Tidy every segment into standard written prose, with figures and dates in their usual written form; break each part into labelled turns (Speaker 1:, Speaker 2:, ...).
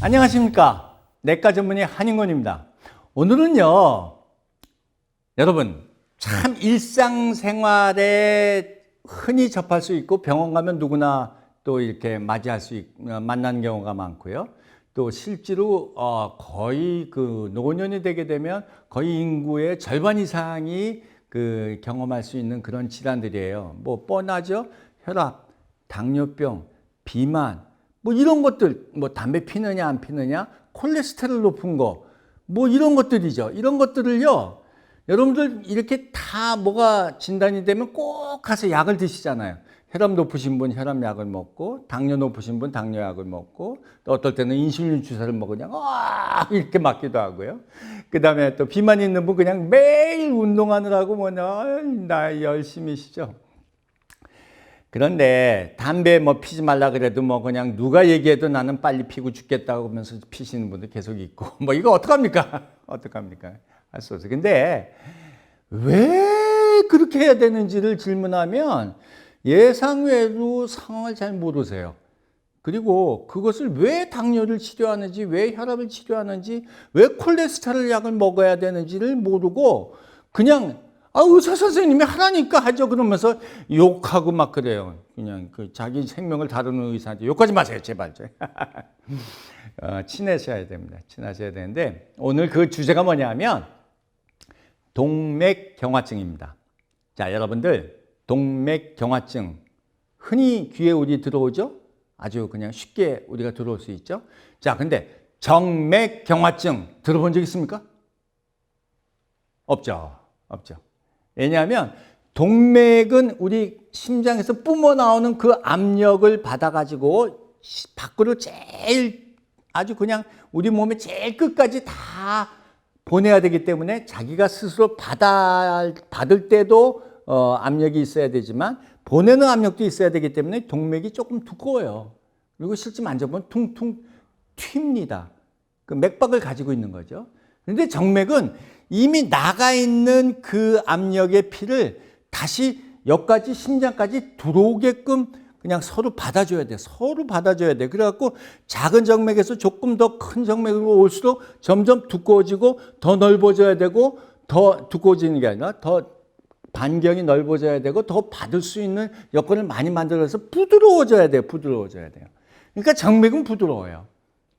Speaker 1: 안녕하십니까. 내과 전문의 한인권입니다. 오늘은요, 여러분, 참 일상생활에 흔히 접할 수 있고 병원 가면 누구나 또 이렇게 만나는 경우가 많고요. 또 실제로 거의 그 노년이 되게 되면 거의 인구의 절반 이상이 그 경험할 수 있는 그런 질환들이에요. 뭐 뻔하죠. 혈압, 당뇨병, 비만, 뭐 이런 것들, 뭐 담배 피느냐 안 피느냐, 콜레스테롤 높은 거, 뭐 이런 것들이죠. 이런 것들을요, 여러분들 이렇게 다 뭐가 진단이 되면 꼭 가서 약을 드시잖아요. 혈압 높으신 분 혈압약을 먹고, 당뇨 높으신 분 당뇨약을 먹고, 또 어떨 때는 인슐린 주사를 먹으냐, 이렇게 맞기도 하고요. 그 다음에 또 비만 있는 분 그냥 매일 운동하느라고 나 열심히시죠. 그런데 담배 뭐 피지 말라 그래도 뭐 그냥 누가 얘기해도 나는 빨리 피고 죽겠다고 하면서 피시는 분들 계속 있고, 뭐 이거 어떡합니까? 어떡합니까? 할 수 없어요. 근데 왜 그렇게 해야 되는지를 질문하면 예상외로 상황을 잘 모르세요. 그리고 그것을 왜 당뇨를 치료하는지, 왜 혈압을 치료하는지, 왜 콜레스테롤 약을 먹어야 되는지를 모르고 그냥 의사 선생님이 하라니까 하죠 그러면서 욕하고 막 그래요. 그냥 그 자기 생명을 다루는 의사한테 욕하지 마세요 제발. 친하셔야 됩니다. 친하셔야 되는데 오늘 그 주제가 뭐냐면 동맥경화증입니다. 자, 여러분들 동맥경화증 흔히 귀에 우리 들어오죠? 아주 그냥 쉽게 우리가 들어올 수 있죠. 자, 근데 정맥경화증 들어본 적 있습니까? 없죠. 왜냐하면 동맥은 우리 심장에서 뿜어 나오는 그 압력을 받아가지고 밖으로 제일 아주 그냥 우리 몸의 제일 끝까지 다 보내야 되기 때문에 자기가 스스로 받을 때도 압력이 있어야 되지만 보내는 압력도 있어야 되기 때문에 동맥이 조금 두꺼워요. 그리고 실제 만져보면 퉁퉁 튑니다. 그 맥박을 가지고 있는 거죠. 그런데 정맥은 이미 나가 있는 그 압력의 피를 다시 여기까지 심장까지 들어오게끔 그냥 서로 받아줘야 돼. 서로 받아줘야 돼. 그래갖고 작은 정맥에서 조금 더 큰 정맥으로 올수록 점점 두꺼워지고 더 넓어져야 되고 더 두꺼워지는 게 아니라 더 반경이 넓어져야 되고 더 받을 수 있는 여건을 많이 만들어서 부드러워져야 돼요. 그러니까 정맥은 부드러워요.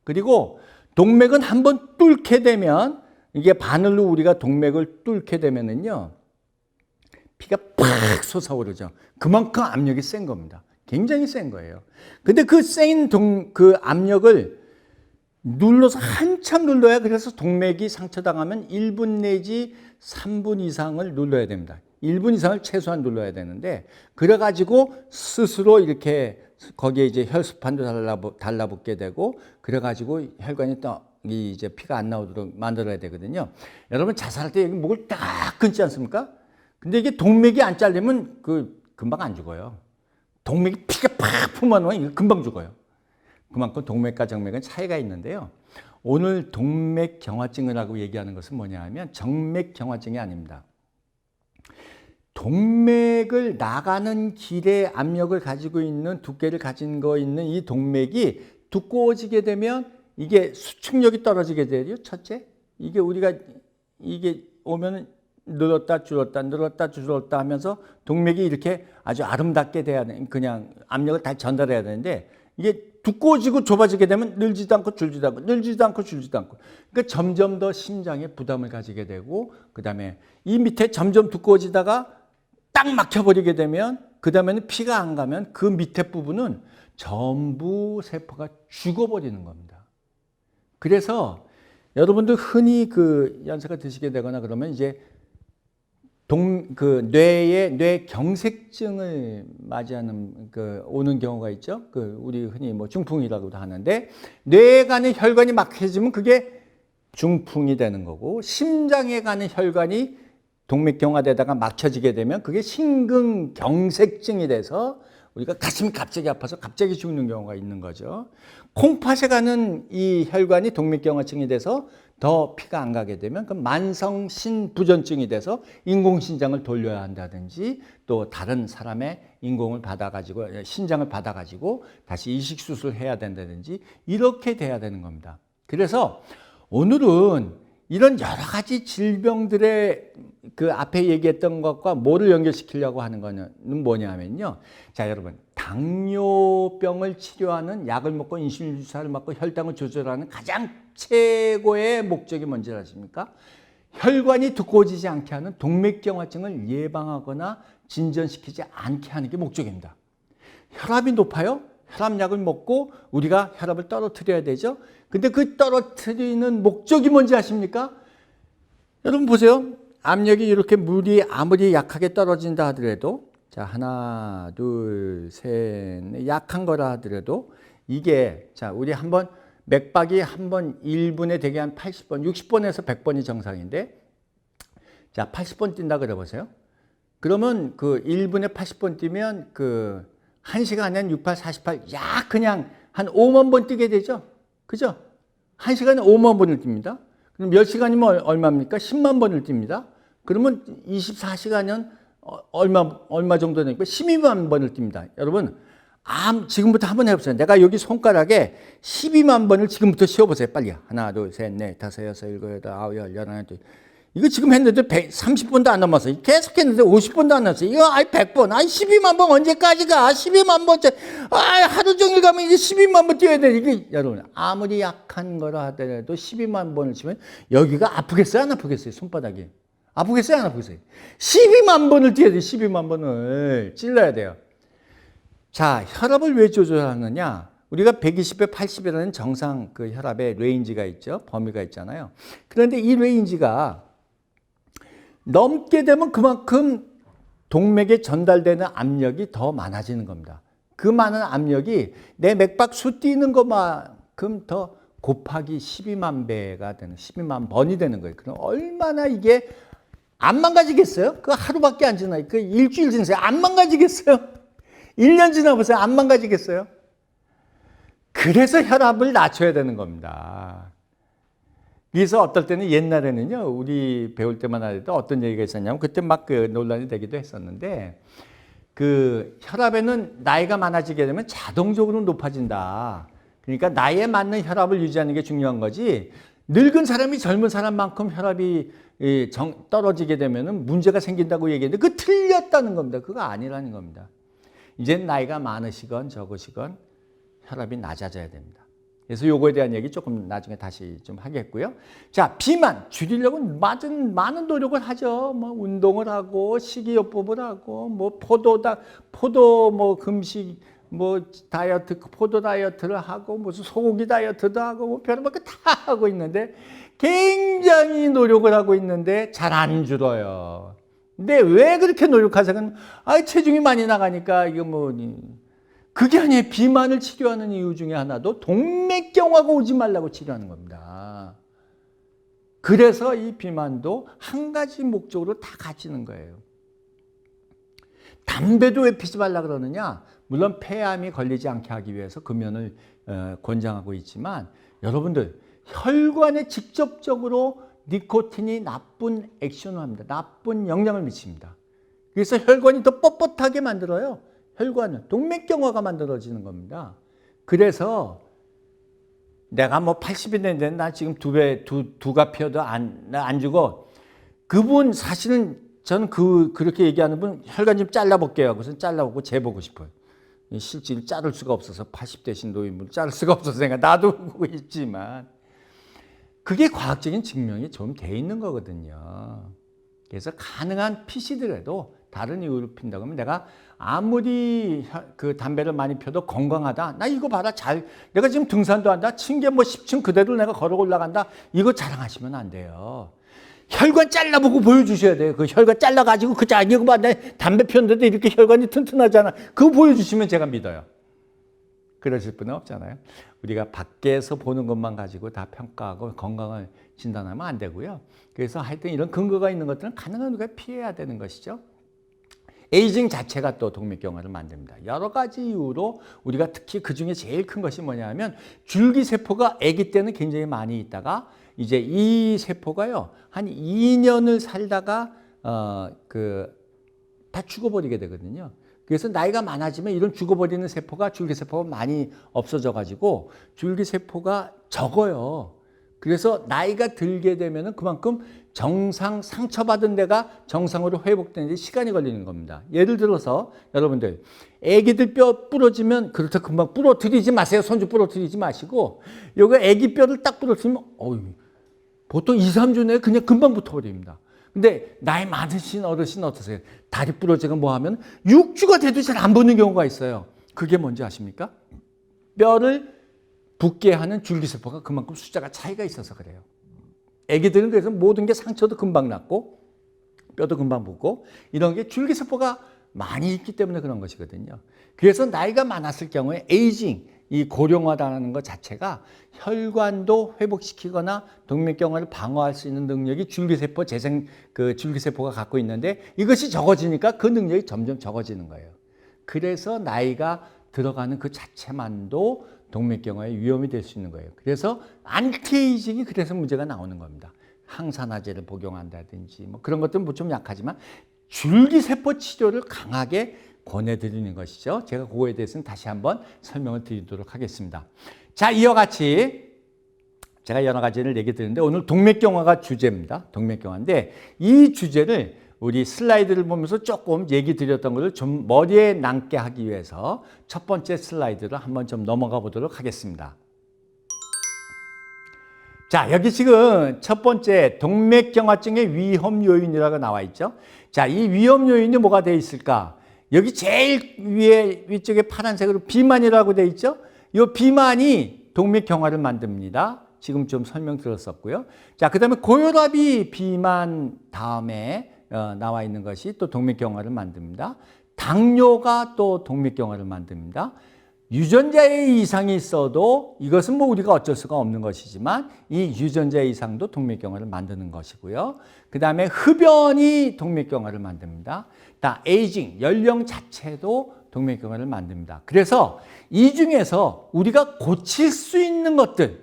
Speaker 1: 그리고 동맥은 한번 뚫게 되면 이게 바늘로 우리가 동맥을 뚫게 되면은요, 피가 팍 솟아오르죠. 그만큼 압력이 센 겁니다. 굉장히 센 거예요. 근데 그 센 그 압력을 눌러서 한참 눌러야 그래서 동맥이 상처당하면 1분 내지 3분 이상을 눌러야 됩니다. 1분 이상을 최소한 눌러야 되는데, 그래가지고 스스로 이렇게 거기에 이제 혈소판도 달라붙게 되고, 그래가지고 혈관이 또 이제 피가 안 나오도록 만들어야 되거든요. 여러분 자살할 때 여기 목을 딱 끊지 않습니까? 근데 이게 동맥이 안 잘리면 금방 안 죽어요. 동맥이 피가 팍 품어놓으면 금방 죽어요. 그만큼 동맥과 정맥은 차이가 있는데요. 오늘 동맥경화증을 하고 얘기하는 것은 뭐냐 하면 정맥경화증이 아닙니다. 동맥을 나가는 길에 압력을 가지고 있는 두께를 가진 거 있는 이 동맥이 두꺼워지게 되면 이게 수축력이 떨어지게 돼요. 첫째, 이게 오면은 늘었다 줄었다 하면서 동맥이 이렇게 아주 아름답게 돼야 돼. 그냥 압력을 다 전달해야 되는데 이게 두꺼워지고 좁아지게 되면 늘지도 않고 줄지도 않고 그러니까 점점 더 심장에 부담을 가지게 되고, 그 다음에 이 밑에 점점 두꺼워지다가 딱 막혀버리게 되면 그 다음에는 피가 안 가면 그 밑에 부분은 전부 세포가 죽어버리는 겁니다. 그래서 여러분들 흔히 그 연세가 드시게 되거나 그러면 이제 뇌의 뇌경색증을 맞이하는 오는 경우가 있죠. 우리 흔히 뭐 중풍이라고도 하는데, 뇌에 가는 혈관이 막혀지면 그게 중풍이 되는 거고, 심장에 가는 혈관이 동맥경화되다가 막혀지게 되면 그게 심근경색증이 돼서 우리가 가슴이 갑자기 아파서 갑자기 죽는 경우가 있는 거죠. 콩팥에 가는 이 혈관이 동맥경화증이 돼서 더 피가 안 가게 되면 그 만성 신부전증이 돼서 인공신장을 돌려야 한다든지 또 다른 사람의 인공을 받아가지고 신장을 받아가지고 다시 이식수술을 해야 된다든지 이렇게 돼야 되는 겁니다. 그래서 오늘은 이런 여러 가지 질병들의 그 앞에 얘기했던 것과 뭐를 연결시키려고 하는 거는 뭐냐면요. 자, 여러분. 당뇨병을 치료하는 약을 먹고 인슐린 주사를 맞고 혈당을 조절하는 가장 최고의 목적이 뭔지 아십니까? 혈관이 두꺼워지지 않게 하는 동맥경화증을 예방하거나 진전시키지 않게 하는 게 목적입니다. 혈압이 높아요? 혈압약을 먹고 우리가 혈압을 떨어뜨려야 되죠. 근데 그 떨어뜨리는 목적이 뭔지 아십니까? 여러분 보세요. 압력이 이렇게 물이 아무리 약하게 떨어진다 하더라도 자, 하나, 둘, 셋, 넷, 약한 거라 하더라도 이게 자, 우리 한번 맥박이 한번 1분에 되게 한 80번, 60번에서 100번이 정상인데 자, 80번 뛴다 그래 보세요. 그러면 그 1분에 80번 뛰면 그 1시간엔 68, 48, 약 그냥 한 5만 번 뛰게 되죠. 그죠? 1시간에 5만 번을 뜁니다. 그럼 몇 시간이면 얼마입니까? 10만 번을 뜁니다. 그러면 24시간은 얼마 정도 되니까 12만 번을 뜁니다. 여러분, 지금부터 한번 해보세요. 내가 여기 손가락에 12만 번을 지금부터 쉬어보세요. 빨리. 하나, 둘, 셋, 넷, 다섯, 여섯, 일곱, 여덟, 아홉, 열, 열하나, 둘. 이거 지금 했는데 30번도 안 넘었어요. 계속 했는데 50번도 안 넘었어요. 이거 100번. 12만 번 언제까지 가? 12만 번째. 하루 종일 가면 이제 12만 번 뛰어야 돼. 이게 여러분, 아무리 약한 거라 하더라도 12만 번을 치면 여기가 아프겠어요? 안 아프겠어요? 손바닥이. 아프겠어요? 안 아프겠어요? 12만 번을 뛰어야 돼요. 12만 번을 찔러야 돼요. 자, 혈압을 왜 조절하느냐? 우리가 120에 80이라는 정상 그 혈압의 레인지가 있죠. 범위가 있잖아요. 그런데 이 레인지가 넘게 되면 그만큼 동맥에 전달되는 압력이 더 많아지는 겁니다. 그 많은 압력이 내 맥박수 뛰는 것만큼 더 곱하기 12만 배가 되는 12만 번이 되는 거예요. 그럼 얼마나 이게 안 망가지겠어요? 그 하루밖에 안 지나요. 그 일주일 지나세요. 안 망가지겠어요? 1년 지나보세요. 안 망가지겠어요? 그래서 혈압을 낮춰야 되는 겁니다. 그래서 어떨 때는 옛날에는요, 우리 배울 때만 하더라도 어떤 얘기가 있었냐면, 그때 막 그 논란이 되기도 했었는데, 그 혈압에는 나이가 많아지게 되면 자동적으로 높아진다. 그러니까 나이에 맞는 혈압을 유지하는 게 중요한 거지, 늙은 사람이 젊은 사람만큼 혈압이 떨어지게 되면 문제가 생긴다고 얘기했는데, 그거 틀렸다는 겁니다. 그거 아니라는 겁니다. 이제 나이가 많으시건 적으시건 혈압이 낮아져야 됩니다. 그래서 요거에 대한 얘기 조금 나중에 다시 좀 하겠고요. 자, 비만 줄이려고 많은 노력을 하죠. 뭐 운동을 하고 식이요법을 하고 뭐 포도 뭐 금식 뭐 다이어트 포도 다이어트를 하고 무슨 소고기 다이어트도 하고 뭐 별의별 거 다 하고 있는데 굉장히 노력을 하고 있는데 잘 안 줄어요. 근데 왜 그렇게 노력하세요? 체중이 많이 나가니까 이거 뭐 그게 아니에요. 비만을 치료하는 이유 중에 하나도 동맥경화가 오지 말라고 치료하는 겁니다. 그래서 이 비만도 한 가지 목적으로 다 갖추는 거예요. 담배도 왜 피지 말라 그러느냐? 물론 폐암이 걸리지 않게 하기 위해서 금연을 권장하고 있지만 여러분들 혈관에 직접적으로 니코틴이 나쁜 액션을 합니다. 나쁜 영향을 미칩니다. 그래서 혈관이 더 뻣뻣하게 만들어요. 혈관은 동맥경화가 만들어지는 겁니다. 그래서 내가 뭐 80이 됐는데 나 지금 두가 피어도 안 죽어. 그분 사실은 저는 그렇게 얘기하는 분 혈관 좀 잘라볼게요. 그래서 잘라보고 재보고 싶어요. 실제로 자를 수가 없어서 80대신 노인분을 자를 수가 없어서 나도 보고 있지만 그게 과학적인 증명이 좀 돼 있는 거거든요. 그래서 가능한 피시더라도 다른 이유로 핀다고 하면 내가 아무리 그 담배를 많이 펴도 건강하다. 나 이거 봐라. 내가 지금 등산도 한다. 층계 뭐 10층 그대로 내가 걸어 올라간다. 이거 자랑하시면 안 돼요. 혈관 잘라보고 보여주셔야 돼요. 그 혈관 잘라가지고 이거 봐. 내 담배 폈는데도 이렇게 혈관이 튼튼하잖아. 그거 보여주시면 제가 믿어요. 그러실 분은 없잖아요. 우리가 밖에서 보는 것만 가지고 다 평가하고 건강을 진단하면 안 되고요. 그래서 하여튼 이런 근거가 있는 것들은 가능한 우리가 피해야 되는 것이죠. 에이징 자체가 또 동맥경화를 만듭니다. 여러 가지 이유로 우리가 특히 그중에 제일 큰 것이 뭐냐면 줄기세포가 아기 때는 굉장히 많이 있다가 이제 이 세포가요, 한 2년을 살다가, 다 죽어버리게 되거든요. 그래서 나이가 많아지면 이런 죽어버리는 세포가, 줄기세포가 많이 없어져가지고 줄기세포가 적어요. 그래서 나이가 들게 되면 그만큼 상처받은 데가 정상으로 회복되는 데 시간이 걸리는 겁니다. 예를 들어서 여러분들, 애기들 뼈 부러지면 그렇다고 금방 부러뜨리지 마세요. 손주 부러뜨리지 마시고, 요거 애기 뼈를 딱 부러뜨리면, 보통 2, 3주 내에 그냥 금방 붙어버립니다. 근데 나이 많으신 어르신 어떠세요? 다리 부러지고 뭐 하면 6주가 돼도 잘 안 붙는 경우가 있어요. 그게 뭔지 아십니까? 뼈를 붙게 하는 줄기세포가 그만큼 숫자가 차이가 있어서 그래요. 애기들은 그래서 모든 게 상처도 금방 낫고 뼈도 금방 붙고 이런 게 줄기세포가 많이 있기 때문에 그런 것이거든요. 그래서 나이가 많았을 경우에 에이징, 이 고령화라는 것 자체가 혈관도 회복시키거나 동맥경화를 방어할 수 있는 능력이 줄기세포 줄기세포가 갖고 있는데 이것이 적어지니까 그 능력이 점점 적어지는 거예요. 그래서 나이가 들어가는 그 자체만도 동맥경화의 위험이 될 수 있는 거예요. 그래서 안티에이징이 그래서 문제가 나오는 겁니다. 항산화제를 복용한다든지 뭐 그런 것들은 좀 약하지만 줄기세포 치료를 강하게 권해드리는 것이죠. 제가 그거에 대해서는 다시 한번 설명을 드리도록 하겠습니다. 자, 이와 같이 제가 여러 가지를 얘기 드리는데 오늘 동맥경화가 주제입니다. 동맥경화인데 이 주제를 우리 슬라이드를 보면서 조금 얘기 드렸던 것을 좀 머리에 남게 하기 위해서 첫 번째 슬라이드로 한번 좀 넘어가 보도록 하겠습니다. 자, 여기 지금 첫 번째 동맥경화증의 위험 요인이라고 나와 있죠. 자, 이 위험 요인이 뭐가 되어 있을까? 여기 제일 위쪽에 파란색으로 비만이라고 되어 있죠. 이 비만이 동맥경화를 만듭니다. 지금 좀 설명 들었었고요. 자, 그 다음에 고혈압이 비만 다음에 나와 있는 것이 또 동맥경화를 만듭니다. 당뇨가 또 동맥경화를 만듭니다. 유전자의 이상이 있어도 이것은 뭐 우리가 어쩔 수가 없는 것이지만 이 유전자의 이상도 동맥경화를 만드는 것이고요. 그 다음에 흡연이 동맥경화를 만듭니다. 에이징, 연령 자체도 동맥경화를 만듭니다. 그래서 이 중에서 우리가 고칠 수 있는 것들,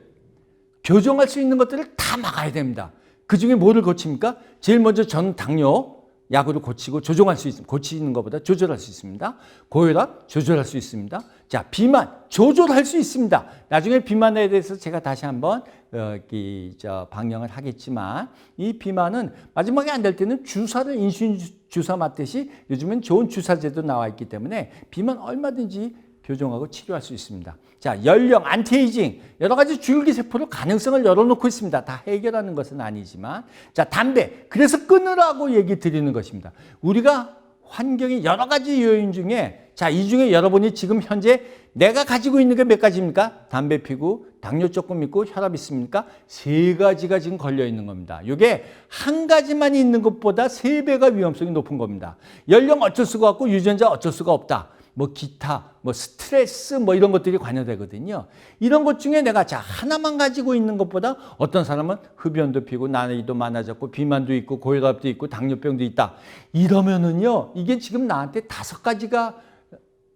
Speaker 1: 교정할 수 있는 것들을 다 막아야 됩니다. 그 중에 뭐를 고칩니까? 제일 먼저 전 당뇨 약으로 고치고 조정할 수 있습니다. 고치는 것보다 조절할 수 있습니다. 고혈압 조절할 수 있습니다. 자, 비만 조절할 수 있습니다. 나중에 비만에 대해서 제가 다시 한번 방영을 하겠지만 이 비만은 마지막에 안 될 때는 주사를 인슐린 주사 맞듯이 요즘은 좋은 주사제도 나와 있기 때문에 비만 얼마든지 교정하고 치료할 수 있습니다. 자, 연령, 안티에이징, 여러 가지 줄기세포로 가능성을 열어놓고 있습니다. 다 해결하는 것은 아니지만. 자, 담배. 그래서 끊으라고 얘기 드리는 것입니다. 우리가 환경의 여러 가지 요인 중에, 자, 이 중에 여러분이 지금 현재 내가 가지고 있는 게 몇 가지입니까? 담배 피고, 당뇨 조금 있고, 혈압 있습니까? 3가지가 지금 걸려 있는 겁니다. 이게 한 가지만 있는 것보다 3배가 위험성이 높은 겁니다. 연령 어쩔 수가 없고, 유전자 어쩔 수가 없다. 뭐 기타, 뭐 스트레스 뭐 이런 것들이 관여되거든요. 이런 것 중에 내가 하나만 가지고 있는 것보다 어떤 사람은 흡연도 피고 나이도 많아졌고 비만도 있고 고혈압도 있고 당뇨병도 있다. 이러면은요, 이게 지금 나한테 5가지가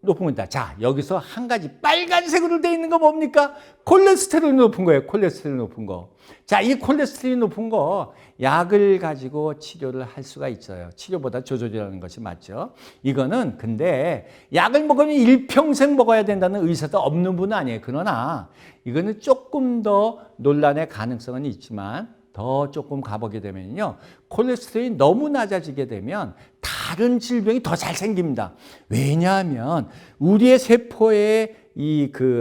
Speaker 1: 높은 겁니다. 자, 여기서 한 가지 빨간색으로 되어 있는 거 뭡니까? 콜레스테롤이 높은 거예요. 콜레스테롤이 높은 거. 자, 이 콜레스테롤이 높은 거 약을 가지고 치료를 할 수가 있어요. 치료보다 조절이라는 것이 맞죠. 이거는 근데 약을 먹으면 일평생 먹어야 된다는 의사도 없는 분은 아니에요. 그러나 이거는 조금 더 논란의 가능성은 있지만 더 조금 가보게 되면요, 콜레스테롤이 너무 낮아지게 되면 다른 질병이 더 잘 생깁니다. 왜냐하면 우리의 세포의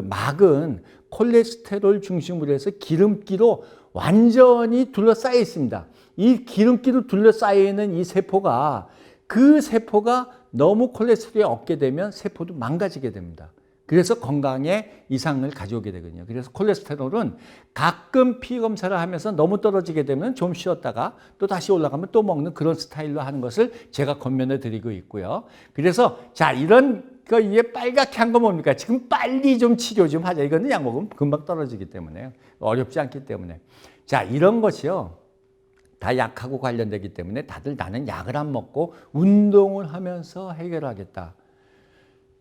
Speaker 1: 막은 콜레스테롤 중심으로 해서 기름기로 완전히 둘러싸여 있습니다. 이 기름기로 둘러싸여 있는 이 세포가, 그 세포가 너무 콜레스테롤이 없게 되면 세포도 망가지게 됩니다. 그래서 건강에 이상을 가져오게 되거든요. 그래서 콜레스테롤은 가끔 피 검사를 하면서 너무 떨어지게 되면 좀 쉬었다가 또 다시 올라가면 또 먹는 그런 스타일로 하는 것을 제가 권면해 드리고 있고요. 그래서 자, 이런 거 이게 빨갛게 한 거 뭡니까? 지금 빨리 좀 치료 좀 하자. 이거는 약 먹으면 금방 떨어지기 때문에 어렵지 않기 때문에. 자, 이런 것이요, 다 약하고 관련되기 때문에 다들 나는 약을 안 먹고 운동을 하면서 해결하겠다.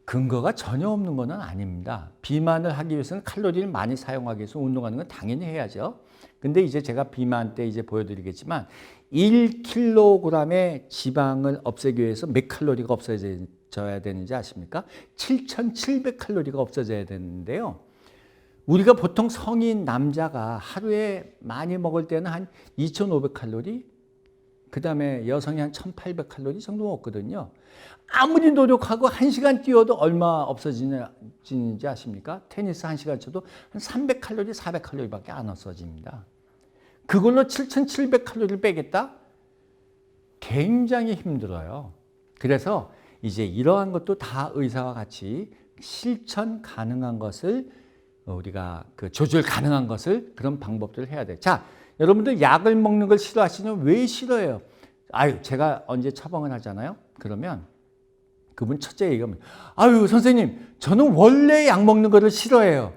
Speaker 1: 근거가 전혀 없는 건 아닙니다. 비만을 하기 위해서는 칼로리를 많이 사용하기 위해서 운동하는 건 당연히 해야죠. 근데 이제 제가 비만 때 이제 보여드리겠지만 1kg의 지방을 없애기 위해서 몇 칼로리가 없어져야 되는지 아십니까? 7,700칼로리가 없어져야 되는데요. 우리가 보통 성인 남자가 하루에 많이 먹을 때는 한 2,500칼로리, 그 다음에 여성이 한 1,800칼로리 정도 먹거든요. 아무리 노력하고 1시간 뛰어도 얼마 없어지는지 아십니까? 테니스 1시간 쳐도 한 300칼로리, 400칼로리밖에 안 없어집니다. 그걸로 7,700칼로리를 빼겠다? 굉장히 힘들어요. 그래서 이제 이러한 것도 다 의사와 같이 실천 가능한 것을 우리가 그 조절 가능한 것을 그런 방법들을 해야 돼. 자, 여러분들 약을 먹는 걸 싫어하시면 왜 싫어해요? 아유, 제가 언제 처방을 하잖아요. 그러면 그분 첫째 얘기하면, 아유, 선생님, 저는 원래 약 먹는 거를 싫어해요.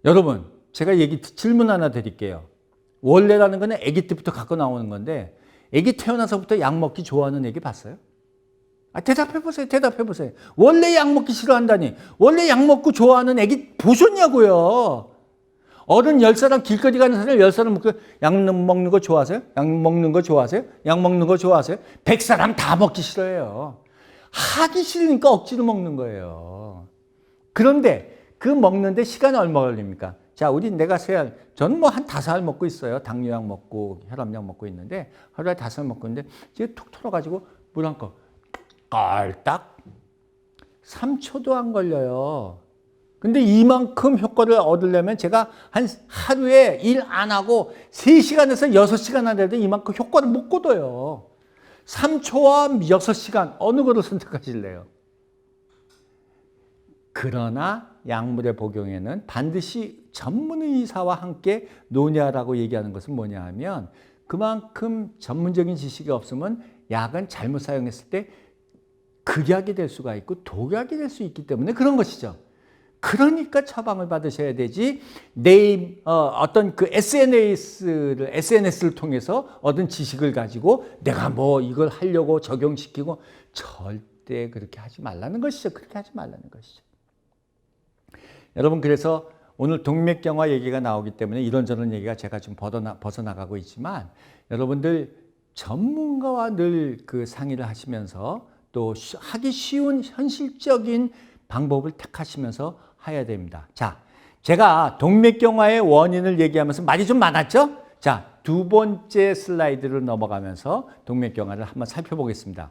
Speaker 1: 여러분, 제가 질문 하나 드릴게요. 원래라는 거는 아기 때부터 갖고 나오는 건데, 아기 태어나서부터 약 먹기 좋아하는 애기 봤어요? 대답해보세요. 대답해보세요. 원래 약 먹기 싫어한다니. 원래 약 먹고 좋아하는 애기 보셨냐고요. 어른 10사람 길거리 가는 사람 10사람 먹고 약 먹는 거 좋아하세요? 약 먹는 거 좋아하세요? 약 먹는 거 좋아하세요? 100사람 다 먹기 싫어해요. 하기 싫으니까 억지로 먹는 거예요. 그런데 그 먹는데 시간이 얼마 걸립니까? 자, 내가 저는 뭐 한 5알 먹고 있어요. 당뇨약 먹고 혈압약 먹고 있는데 하루에 5알 먹고 있는데 이제 툭 털어가지고 물 한 컵 깔딱 3초도 안 걸려요. 근데 이만큼 효과를 얻으려면 제가 하루에 일 안 하고 3시간에서 6시간 하더라도 이만큼 효과를 못 거둬요. 3초와 6시간 어느 거를 선택하실래요? 그러나 약물의 복용에는 반드시 전문 의사와 함께 논의하라고 얘기하는 것은 뭐냐 하면 그만큼 전문적인 지식이 없으면 약은 잘못 사용했을 때 극약이 될 수가 있고 독약이 될 수 있기 때문에 그런 것이죠. 그러니까 처방을 받으셔야 되지, 어떤 그 SNS를 통해서 얻은 지식을 가지고 내가 뭐 이걸 하려고 적용시키고 절대 그렇게 하지 말라는 것이죠. 그렇게 하지 말라는 것이죠. 여러분, 그래서 오늘 동맥경화 얘기가 나오기 때문에 이런저런 얘기가 제가 좀 벗어나가고 있지만 여러분들 전문가와 늘 그 상의를 하시면서 또 하기 쉬운 현실적인 방법을 택하시면서 해야 됩니다. 자, 제가 동맥경화의 원인을 얘기하면서 말이 좀 많았죠? 자, 두 번째 슬라이드로 넘어가면서 동맥경화를 한번 살펴보겠습니다.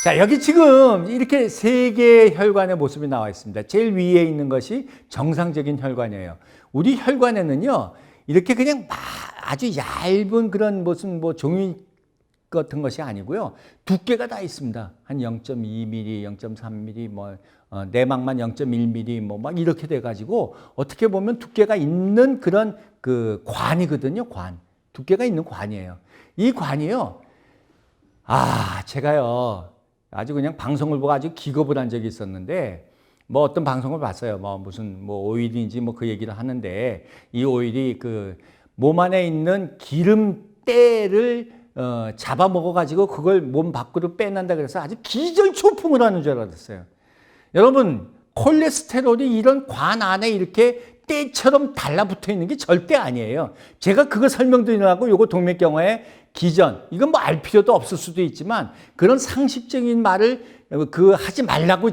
Speaker 1: 자, 여기 지금 이렇게 3개의 혈관의 모습이 나와 있습니다. 제일 위에 있는 것이 정상적인 혈관이에요. 우리 혈관에는요, 이렇게 그냥 아주 얇은 그런 무슨 종이 같은 것이 아니고요. 두께가 다 있습니다. 한 0.2mm, 0.3mm, 내막만 0.1mm, 막 이렇게 돼가지고 어떻게 보면 두께가 있는 그런 그 관이거든요. 관. 두께가 있는 관이에요. 이 관이요. 제가요. 아주 그냥 방송을 보고 아주 기겁을 한 적이 있었는데, 뭐 어떤 방송을 봤어요. 무슨 오일인지 그 얘기를 하는데, 이 오일이 그 몸 안에 있는 기름때를 잡아먹어가지고 그걸 몸 밖으로 빼낸다 그래서 아주 기절초풍을 하는 줄 알았어요. 여러분, 콜레스테롤이 이런 관 안에 이렇게 때처럼 달라붙어 있는 게 절대 아니에요. 제가 그거 설명드리려고 요거 동맥경화의 기전, 이건 뭐 알 필요도 없을 수도 있지만 그런 상식적인 말을 하지 말라고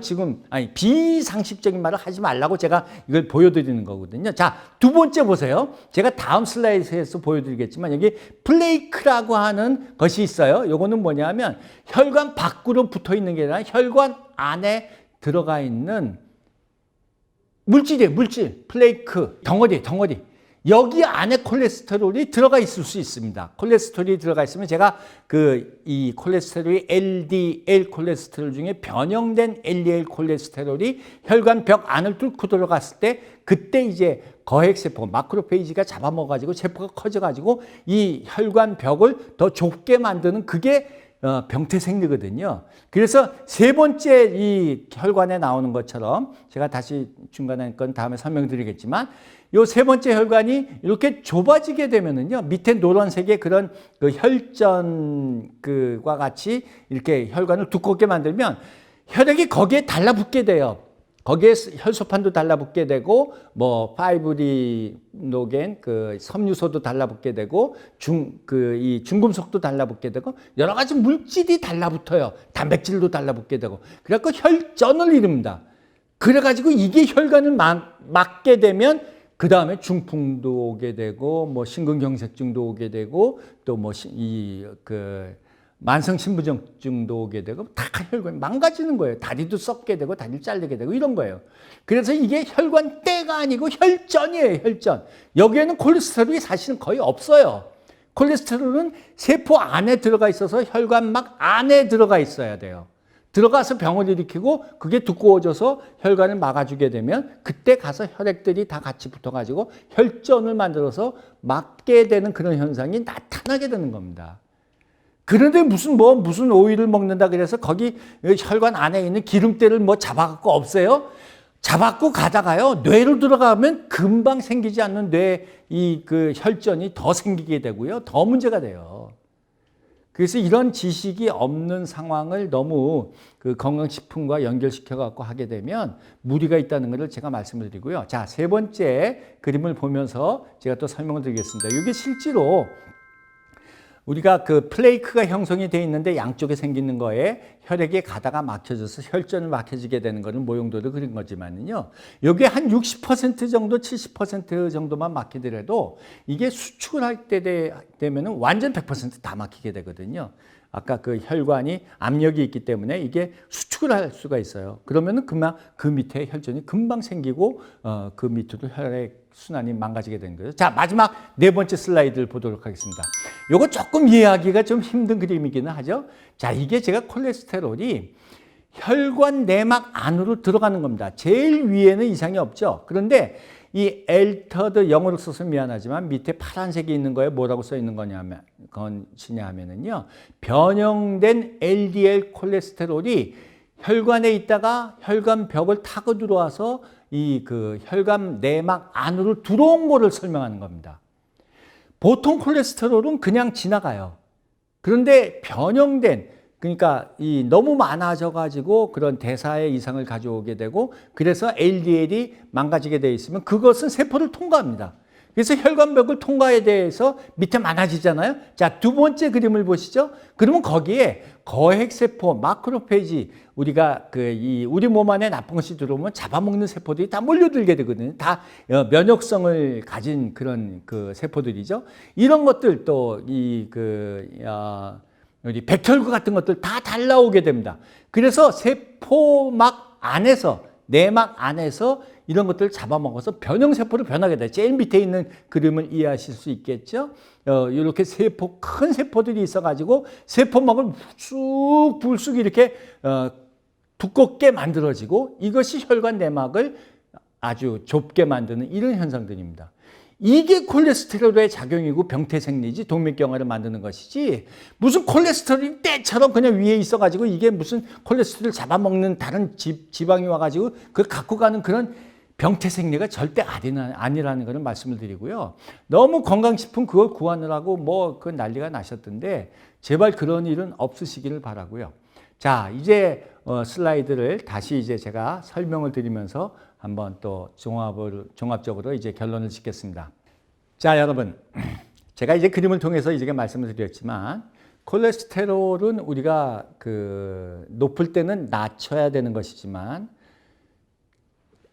Speaker 1: 비상식적인 말을 하지 말라고 제가 이걸 보여드리는 거거든요. 자, 두 번째 보세요. 제가 다음 슬라이드에서 보여드리겠지만 여기 플레이크라고 하는 것이 있어요. 요거는 뭐냐면 혈관 밖으로 붙어 있는 게 아니라 혈관 안에 들어가 있는 물질이에요. 물질, 플레이크, 덩어리. 여기 안에 콜레스테롤이 들어가 있을 수 있습니다. 콜레스테롤이 들어가 있으면 제가 이 콜레스테롤이 LDL 콜레스테롤 중에 변형된 LDL 콜레스테롤이 혈관 벽 안을 뚫고 들어갔을 때 그때 이제 거핵세포, 마크로페이지가 잡아먹어가지고 세포가 커져가지고 이 혈관 벽을 더 좁게 만드는 그게 병태 생리거든요. 그래서 세 번째 이 혈관에 나오는 것처럼 제가 다시 중간에 건 다음에 설명드리겠지만 요 세 번째 혈관이 이렇게 좁아지게 되면은요, 밑에 노란색의 그런 그 혈전과 같이 이렇게 혈관을 두껍게 만들면 혈액이 거기에 달라붙게 돼요. 거기에 혈소판도 달라붙게 되고 뭐 파이브리노겐 그 섬유소도 달라붙게 되고 이 중금속도 달라붙게 되고 여러 가지 물질이 달라붙어요. 단백질도 달라붙게 되고 그래갖고 혈전을 이룹니다. 그래가지고 이게 혈관을 막게 되면 그 다음에 중풍도 오게 되고 뭐 심근경색증도 오게 되고 또 뭐 만성신부전증도 오게 되고 다 혈관이 망가지는 거예요. 다리도 썩게 되고 다리를 자르게 되고 이런 거예요. 그래서 이게 혈관때가 아니고 혈전이에요. 혈전. 여기에는 콜레스테롤이 사실은 거의 없어요. 콜레스테롤은 세포 안에 들어가 있어서 혈관막 안에 들어가 있어야 돼요. 들어가서 병을 일으키고 그게 두꺼워져서 혈관을 막아주게 되면 그때 가서 혈액들이 다 같이 붙어가지고 혈전을 만들어서 막게 되는 그런 현상이 나타나게 되는 겁니다. 그런데 무슨 오일을 먹는다 그래서 거기 혈관 안에 있는 기름때를 뭐 잡아갖고 없애요? 잡아갖고 가다가요, 뇌로 들어가면 금방 생기지 않는 그 혈전이 더 생기게 되고요, 더 문제가 돼요. 그래서 이런 지식이 없는 상황을 너무 그 건강식품과 연결시켜갖고 하게 되면 무리가 있다는 것을 제가 말씀을 드리고요. 자, 세 번째 그림을 보면서 제가 또 설명을 드리겠습니다. 이게 실제로 우리가 그 플레이크가 형성이 되어 있는데 양쪽에 생기는 거에 혈액이 가다가 막혀져서 혈전을 막혀지게 되는 거는 모형도로 그린 거지만요. 여기에 한 60% 정도, 70% 정도만 막히더라도 이게 수축을 할 때 되면은 완전 100% 다 막히게 되거든요. 아까 그 혈관이 압력이 있기 때문에 이게 수축을 할 수가 있어요. 그러면은 그 밑에 혈전이 금방 생기고 그 밑으로 혈액 순환이 망가지게 되는 거예요. 자, 마지막 네 번째 슬라이드를 보도록 하겠습니다. 요거 조금 이해하기가 좀 힘든 그림이기는 하죠. 자, 이게 제가 콜레스테롤이 혈관 내막 안으로 들어가는 겁니다. 제일 위에는 이상이 없죠. 그런데 이 엘터드, 영어로 써서 미안하지만 밑에 파란색이 있는 거에 뭐라고 써 있는 것이냐 하면은요, 변형된 LDL 콜레스테롤이 혈관에 있다가 혈관 벽을 타고 들어와서 이 그 혈관 내막 안으로 들어온 거를 설명하는 겁니다. 보통 콜레스테롤은 그냥 지나가요. 그런데 변형된, 그러니까 이 너무 많아져 가지고 그런 대사의 이상을 가져오게 되고 그래서 LDL이 망가지게 되어 있으면 그것은 세포를 통과합니다. 그래서 혈관벽을 통과에 대해서 밑에 많아지잖아요. 자, 두 번째 그림을 보시죠. 그러면 거기에 거핵세포, 마크로페이지, 우리가 우리 몸 안에 나쁜 것이 들어오면 잡아먹는 세포들이 다 몰려들게 되거든요. 다 면역성을 가진 그런 그 세포들이죠. 이런 것들 또 우리 백혈구 같은 것들 다 달라오게 됩니다. 그래서 세포막 안에서, 내막 안에서 이런 것들을 잡아먹어서 변형세포로 변하게 돼요. 제일 밑에 있는 그림을 이해하실 수 있겠죠? 이렇게 큰 세포들이 있어가지고 세포막을 불쑥 이렇게 두껍게 만들어지고 이것이 혈관 내막을 아주 좁게 만드는 이런 현상들입니다. 이게 콜레스테롤의 작용이고 병태생리지, 동맥경화를 만드는 것이지, 무슨 콜레스테롤이 때처럼 그냥 위에 있어가지고 이게 무슨 콜레스테롤을 잡아먹는 다른 지방이 와가지고 그걸 갖고 가는 그런 병태생리가 절대 아니라는 것을 말씀을 드리고요. 너무 건강식품 그걸 구하느라고 그 난리가 나셨던데 제발 그런 일은 없으시기를 바라고요. 자, 이제 슬라이드를 다시 이제 제가 설명을 드리면서 한번 또 종합적으로 이제 결론을 짓겠습니다. 자, 여러분, 제가 이제 그림을 통해서 이제 말씀을 드렸지만 콜레스테롤은 우리가 높을 때는 낮춰야 되는 것이지만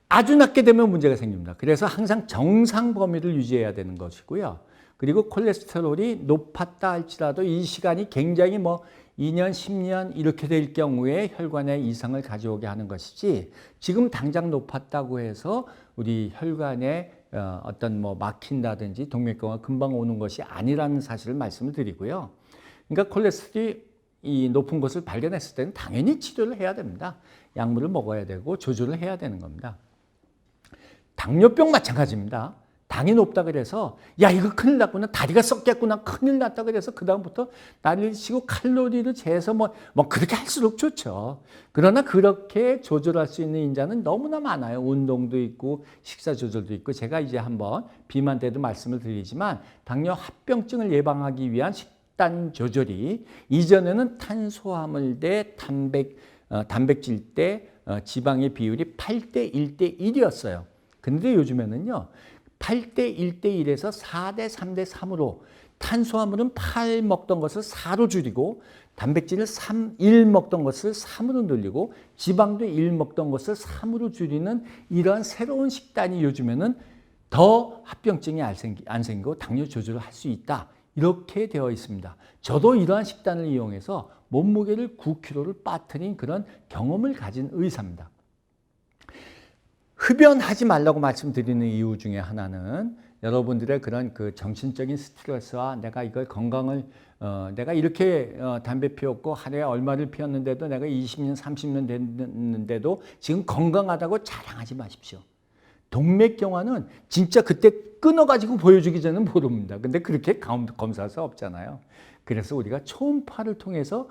Speaker 1: 아주 낮게 되면 문제가 생깁니다. 그래서 항상 정상 범위를 유지해야 되는 것이고요. 그리고 콜레스테롤이 높았다 할지라도 이 시간이 굉장히 2년, 10년 이렇게 될 경우에 혈관에 이상을 가져오게 하는 것이지, 지금 당장 높았다고 해서 우리 혈관에 어떤 막힌다든지 동맥경화 금방 오는 것이 아니라는 사실을 말씀을 드리고요. 그러니까 콜레스테롤이 이 높은 것을 발견했을 때는 당연히 치료를 해야 됩니다. 약물을 먹어야 되고 조절을 해야 되는 겁니다. 당뇨병 마찬가지입니다. 당이 높다 그래서 야, 이거 큰일 났구나, 다리가 썩겠구나, 큰일 났다 그래서 그 다음부터 난리를 치고 칼로리를 재서 그렇게 할수록 좋죠. 그러나 그렇게 조절할 수 있는 인자는 너무나 많아요. 운동도 있고 식사 조절도 있고, 제가 이제 한번 비만 때도 말씀을 드리지만 당뇨 합병증을 예방하기 위한 식단 조절이 이전에는 탄수화물 대 단백 단백질 대 지방의 비율이 8대 1대 1이었어요. 근데 요즘에는요, 8대 1대 1에서 4대 3대 3으로 탄수화물은 8 먹던 것을 4로 줄이고 단백질을 1 먹던 것을 3으로 늘리고 지방도 1 먹던 것을 3으로 줄이는 이러한 새로운 식단이 요즘에는 더 합병증이 안 생기고 당뇨 조절을 할 수 있다. 이렇게 되어 있습니다. 저도 이러한 식단을 이용해서 몸무게를 9kg를 빠뜨린 그런 경험을 가진 의사입니다. 흡연하지 말라고 말씀드리는 이유 중에 하나는 여러분들의 그런 그 정신적인 스트레스와 내가 이걸 건강을 내가 이렇게 담배 피웠고 하루에 얼마를 피웠는데도 내가 20년, 30년 됐는데도 지금 건강하다고 자랑하지 마십시오. 동맥경화는 진짜 그때 끊어가지고 보여주기 전에는 모릅니다. 근데 그렇게 검사할 수 없잖아요. 그래서 우리가 초음파를 통해서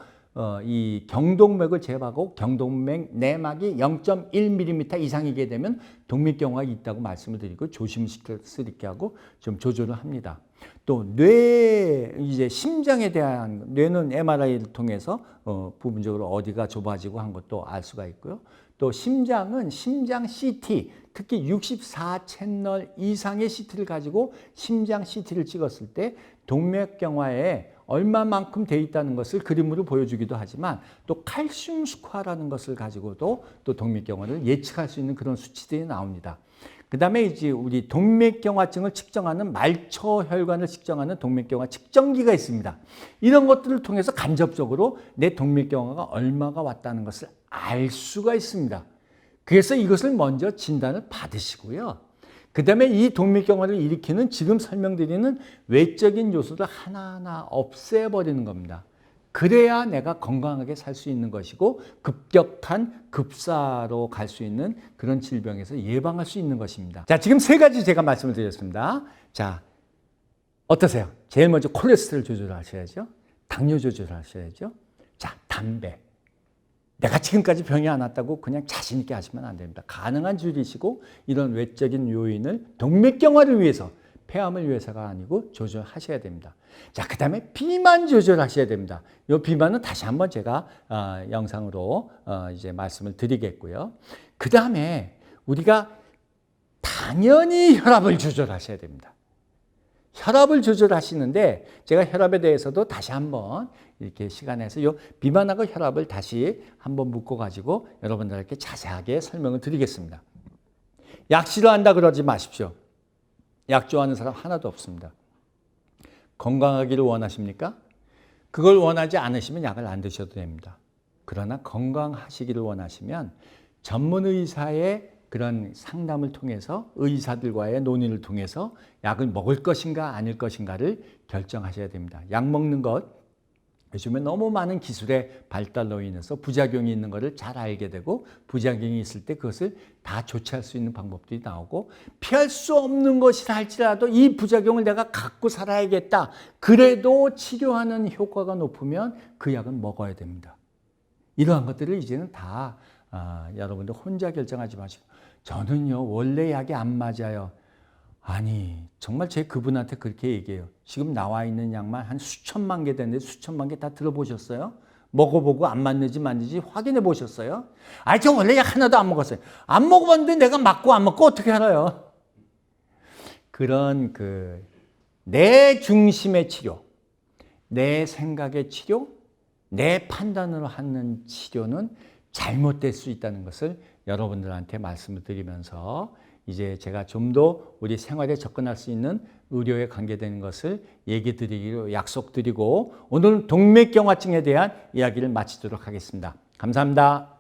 Speaker 1: 이 경동맥을 제압하고 경동맥 내막이 0.1mm 이상이게 되면 동맥경화가 있다고 말씀을 드리고 조심을 시킬 수 있게 하고 좀 조절을 합니다. 또 이제 심장에 대한 뇌는 MRI를 통해서 부분적으로 어디가 좁아지고 한 것도 알 수가 있고요. 또 심장은 심장 CT, 특히 64 채널 이상의 CT를 가지고 심장 CT를 찍었을 때 동맥경화에 얼마만큼 돼 있다는 것을 그림으로 보여주기도 하지만 또 칼슘 스코어라는 것을 가지고도 또 동맥경화를 예측할 수 있는 그런 수치들이 나옵니다. 그 다음에 이제 우리 동맥경화증을 측정하는 말초혈관을 측정하는 동맥경화 측정기가 있습니다. 이런 것들을 통해서 간접적으로 내 동맥경화가 얼마가 왔다는 것을 알 수가 있습니다. 그래서 이것을 먼저 진단을 받으시고요. 그 다음에 이 동맥경화를 일으키는 지금 설명드리는 외적인 요소를 하나하나 없애버리는 겁니다. 그래야 내가 건강하게 살 수 있는 것이고 급격한 급사로 갈 수 있는 그런 질병에서 예방할 수 있는 것입니다. 자, 지금 세 가지 제가 말씀을 드렸습니다. 자, 어떠세요? 제일 먼저 콜레스테롤 조절하셔야죠. 당뇨 조절하셔야죠. 자, 담배. 내가 지금까지 병이 안 왔다고 그냥 자신 있게 하시면 안 됩니다. 가능한 줄이시고 이런 외적인 요인을 동맥경화를 위해서, 폐암을 위해서가 아니고 조절하셔야 됩니다. 자, 그 다음에 비만 조절하셔야 됩니다. 이 비만은 다시 한번 제가 영상으로 이제 말씀을 드리겠고요. 그 다음에 우리가 당연히 혈압을 조절하셔야 됩니다. 혈압을 조절하시는데 제가 혈압에 대해서도 다시 한번 이렇게 시간에서 요 비만하고 혈압을 다시 한번 묶어가지고 여러분들께 자세하게 설명을 드리겠습니다. 약 싫어한다 그러지 마십시오. 약 좋아하는 사람 하나도 없습니다. 건강하기를 원하십니까? 그걸 원하지 않으시면 약을 안 드셔도 됩니다. 그러나 건강하시기를 원하시면 전문 의사의 그런 상담을 통해서 의사들과의 논의를 통해서 약을 먹을 것인가 아닐 것인가를 결정하셔야 됩니다. 약 먹는 것, 요즘에 너무 많은 기술의 발달로 인해서 부작용이 있는 것을 잘 알게 되고 부작용이 있을 때 그것을 다 조치할 수 있는 방법들이 나오고 피할 수 없는 것이라 할지라도 이 부작용을 내가 갖고 살아야겠다. 그래도 치료하는 효과가 높으면 그 약은 먹어야 됩니다. 이러한 것들을 이제는 다 여러분들 혼자 결정하지 마시고 저는요 원래 약이 안 맞아요. 아니 정말 제 그분한테 그렇게 얘기해요. 지금 나와 있는 약만 한 수천만 개 되는데 수천만 개 다 들어보셨어요? 먹어보고 안 맞는지 맞는지 확인해 보셨어요? 아니 저 원래 약 하나도 안 먹었어요. 안 먹어봤는데 내가 맞고 안 먹고 어떻게 알아요? 그런 내 중심의 치료, 내 생각의 치료, 내 판단으로 하는 치료는 잘못될 수 있다는 것을 여러분들한테 말씀을 드리면서 이제 제가 좀 더 우리 생활에 접근할 수 있는 의료에 관계되는 것을 얘기 드리기로 약속드리고 오늘은 동맥경화증에 대한 이야기를 마치도록 하겠습니다. 감사합니다.